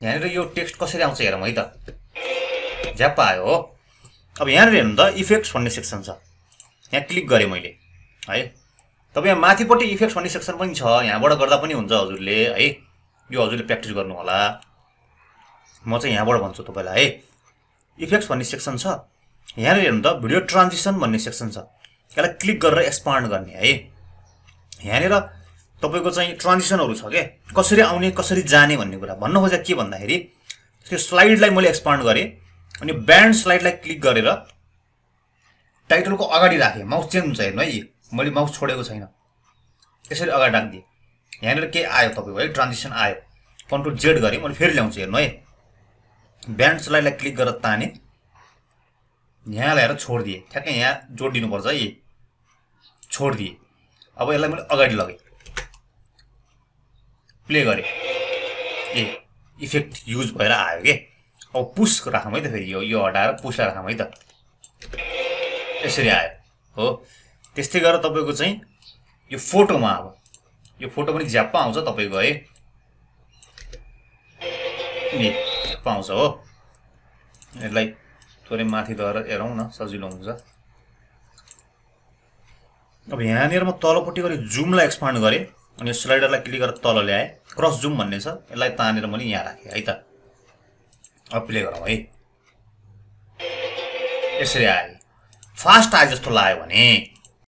यहाँनिर यो टेक्स्ट कसरी आउँछ हेरौँ है त। झ्याप्प आयो हो। अब यहाँनिर हेर्नु त इफेक्ट्स भन्ने सेक्सन छ, यहाँ क्लिक गरेँ मैले है। तपाईँ यहाँ माथिपट्टि इफेक्ट्स भन्ने सेक्सन पनि छ, यहाँबाट गर्दा पनि हुन्छ हजुरले है। यो हजुरले प्र्याक्टिस गर्नु होला। म चाहिँ यहाँबाट भन्छु तपाईँलाई है। इफेक्ट्स भन्ने सेक्सन छ, यहाँनिर हेर्नु त भिडियो ट्रान्जिसन भन्ने सेक्सन छ, यसलाई क्लिक गरेर एक्सपान्ड गर्ने है। यहाँनिर तपाईँको चाहिँ ट्रान्जिसनहरू छ के, कसरी आउने कसरी जाने भन्ने कुरा भन्न खोजेको के भन्दाखेरि त्यो स्लाइडलाई मैले एक्सपान्ड गरेँ अनि ब्यान्ड स्लाइडलाई क्लिक गरेर टाइटलको अगाडि राखेँ। माउस चेन्ज हुन्छ हेर्नु है, मैले माउस छोडेको छैन, त्यसरी अगाडि राखिदिएँ। यहाँनिर के आयो तपाईँको है, ट्रान्जिसन आयो। कन्ट्रोल जेड गरेँ मैले, फेरि ल्याउँछु हेर्नु है। ब्यान्ड स्लाइडलाई क्लिक गरेर ताने, यहाँ ल्याएर छोडिदिएँ, ठ्याक्कै यहाँ जोडिदिनुपर्छ है, छोडिदिएँ। अब यसलाई मैले अगाडि लगेँ, प्ले गरेँ, ए इफेक्ट युज भएर आयो के। अब पुस राखौँ है त, फेरि यो हटाएर पुस राखौँ है त, यसरी आयो हो। त्यस्तै गरेर तपाईँको चाहिँ यो फोटोमा, अब यो फोटो पनि झ्याप्प आउँछ तपाईँको है, झ्याप्प आउँछ हो। यसलाई थोरै माथि लगेर हेरौँ न, सजिलो हुन्छ। अब यहाँनिर म तलपट्टि गरी जुमलाई एक्सपान्ड गरेँ अनि स्लाइडरलाई क्लिक गरेर तल ल्याएँ, क्रस जुम भन्ने छ, यसलाई तानेर मैले यहाँ राखेँ है त। अब प्ले गरौँ है, यसरी आयो। फास्ट आयो जस्तो लाग्यो भने